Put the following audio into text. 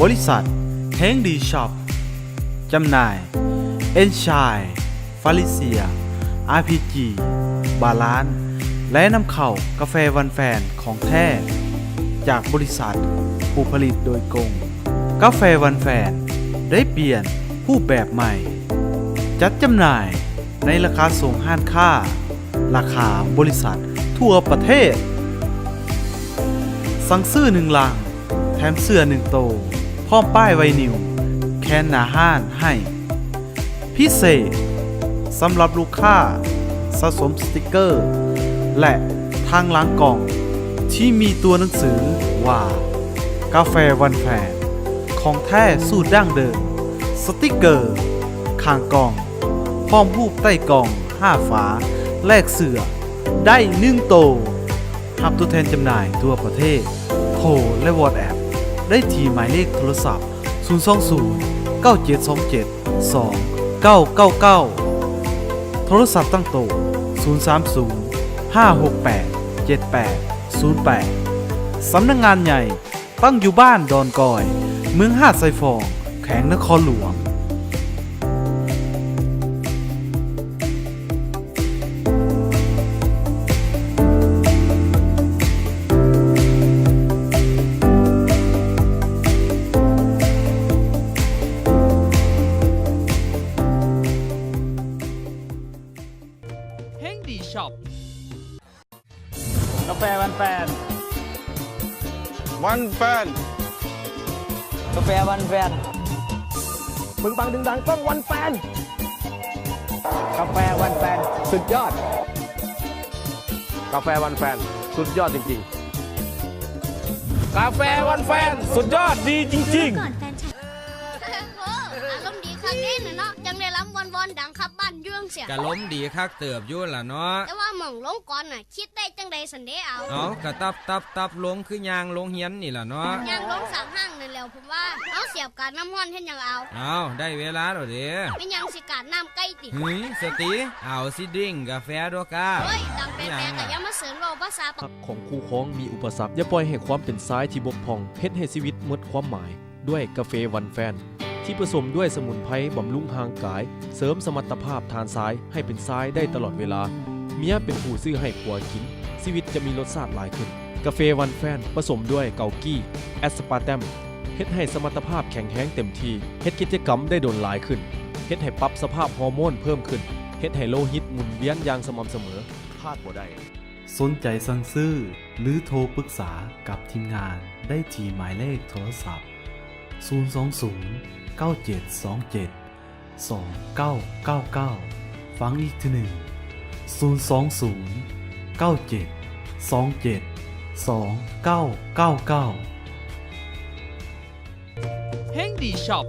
บริษัทเฮงดีช็อปจำหน่ายเอนชายฟาลิเซีย RPG บาลานและนำเข้ากาแฟวันแฟนของแท้จากบริษัทผู้ผลิตโดยกงกาแฟวันแฟนได้เปลี่ยนผู้แบบใหม่จัดจำหน่ายในราคาส่งห้างค่าราคาบริษัททั่วประเทศสั่งซื้อ1 ลังแถมเสื้อ1 โตวพร้อมป้ายไวนิวแคนหน้าห้านให้พิเศษสำหรับลูกค้าสะสมสติกเกอร์และทางหลังกล่องที่มีตัวหนังสือว่ากาแฟวันแฟนของแท้สูตรดั้งเดิมสติกเกอร์ข้างกล่องพร้อมรูปใต้กล่อง5 ฝาแลกเสื้อได้1 โตวรับตัวแทนจำหน่ายทั่วประเทศโทรและวอทแอปได้ที่หมายเลขโทรศัพท์020 9727 2999โทรศัพท์ตั้งโต๊ะ030 568 7808สำนักงานใหญ่ตั้งอยู่บ้านดอนกอยเมืองหาดไซฟองแขวงนครหลวงเฮงดีช็อป กาแฟวันแฟน วันแฟน กาแฟวันแฟนปึงปังดึงดังต้องวันแฟนกาแฟวันแฟนสุดยอดกาแฟวันแฟนสุดยอดจริงๆกาแฟวันแฟนสุดยอดดีจริงๆก่อนแฟนฉันโอ้อารมณ์ดีคักเด้น่ะเนาะจังได้ล้ำวอนดังครับบ้านเรื่องเสีย กะล้มดีคักเติบอยู่ล่ะเนาะ แต่ว่าหม่องลงก่อนน่ะคิดได้จังใดสันเดเอา เอากะตับลงคือยางลงเฮียนนี่ล่ะเนาะ ย่างลงสามห้างนั่นแล้วผมว่าเอาเสียบการน้ำห้อนเฮ็ดหยังเอา เอาได้เวลาแล้วเด้ ไม่ยังสิการน้ำใกล้ติ สติเอาสิดิ้งกาแฟด้วยกา เฮ้ยดังแปลกๆก็อย่ามาเสริญเว้าภาษา หักของคู่ครองมีอุปสรรคอย่าปล่อยให้ความเป็นซ้ายที่บกพร่องเฮ็ดให้ชีวิตหมดความหมาย ด้วยกาแฟวันแฟนที่ผสมด้วยสมุนไพรบำรุงห่างกายเสริมสมรรถภาพทางซ้ายให้เป็นซ้ายได้ตลอดเวลาเมียเป็นผู้ซื้อให้ผัวกินชีวิตจะมีรสชาติหลายขึ้นกาแฟวันแฟนผสมด้วยเกากี้แอสปาร์ตัมเฮ็ดให้สมรรถภาพแข็งแรงเต็มที่เฮ็ดกิจกรรมได้โดนหลายขึ้นเฮ็ดให้ปรับสภาพฮอร์โมนเพิ่มขึ้นเฮ็ดให้โลหิตหมุนเวียนอย่างสม่ำเสมอพลาดบ่ได้สนใจสั่งซื้อหรือโทรปรึกษากับทีมงานได้ที่หมายเลขโทรศัพท์020 9727 2999ฟังอีกทีหนึ่ง020 9727 2999เฮงดีช็อป